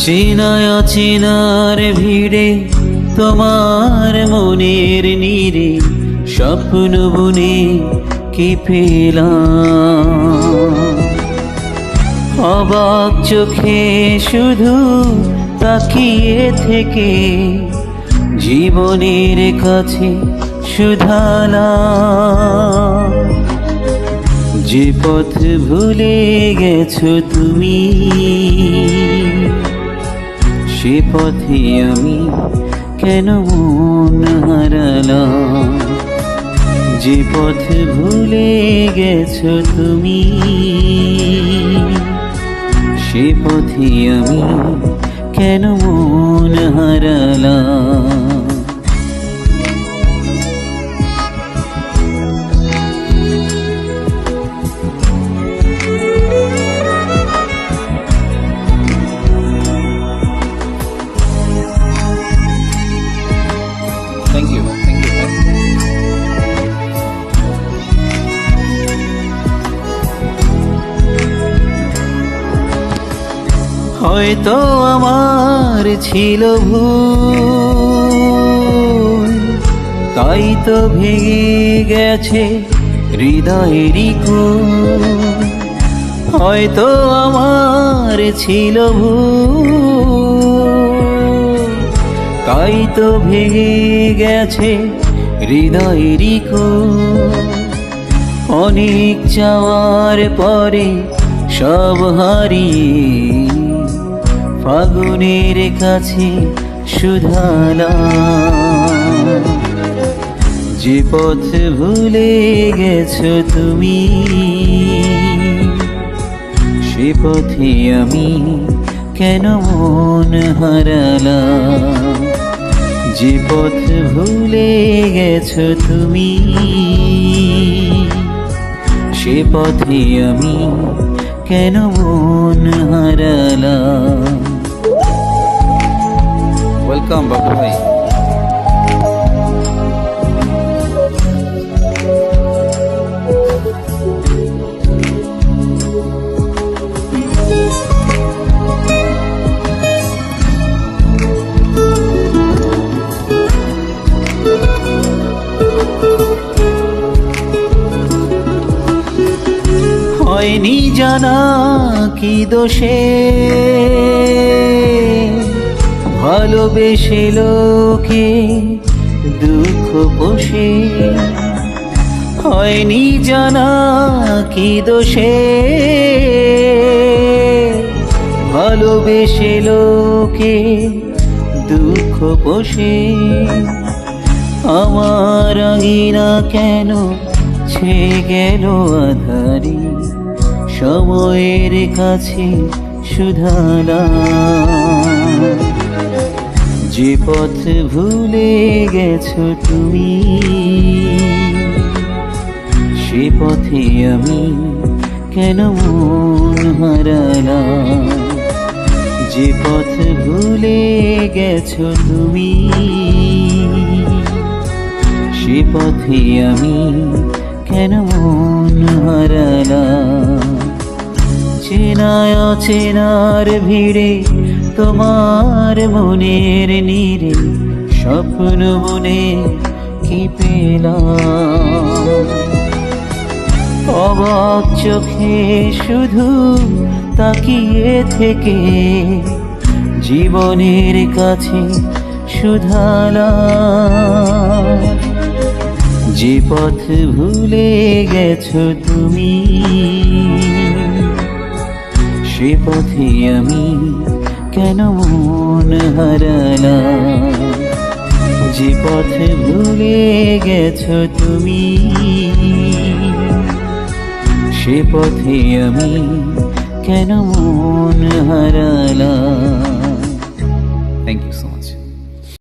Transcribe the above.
চেনা অচেনার ভিড়ে তোমার মনের নীরে স্বপ্ন বুনে কি পেলাম। অবাক চোখে শুধু তাকিয়ে থেকে জীবনের কাছে শুধালাম। যে পথ ভুলে গেছো তুমি, সে পথে আমি কেন মন হারালাম। যে পথ ভুলে গেছো তুমি, সে পথে আমি কেন মন হারালাম। Thank you. হয়তো আমার ছিল ভুল, তাই তো ভেঙে গেছে হৃদয়েরই কুল। হয়তো আমার ছিল ভুল, তাই তো ভেঙে গেছে হৃদয়েরই কুল। অনেক চাওয়ার পরে সব হারিয়ে ফাগুনের কাছে শুধালাম। যে পথ ভুলে গেছো তুমি, সে পথে আমি কেন মন হারালাম। যে পথ ভুলে গেছো তুমি, সে পথে আমি কেন মন হারালাম। ওয়েলকাম বাবু ভাই। হয়নি জানা কি দোষে ভালোবেসে লোকে দুঃখ পোষে। হয়নি জানা কি দোষে ভালোবেসে লোকে দুঃখ পোষে। আমার আঙিনা কেন ছে গেল আধারি, সময়ের কাছে শুধালাম। যে পথ ভুলে গেছো তুমি, সে পথে আমি কেন মন হারালাম। যে পথ ভুলে গেছো তুমি, সে পথে আমি কেন মন হারালাম। চেনা অচেনার ভিড়ে তোমার মনের নীরে স্বপ্ন বুনে কি পেলাম। অবাক চোখে শুধু তাকিয়ে থেকে জীবনের কাছে শুধালাম। যে পথ ভুলে গেছো তুমি, সে পথে আমি কেন মন হারালাম। যে পথ ভুলে গেছো তুমি, সে পথে আমি কেন মন হারালাম।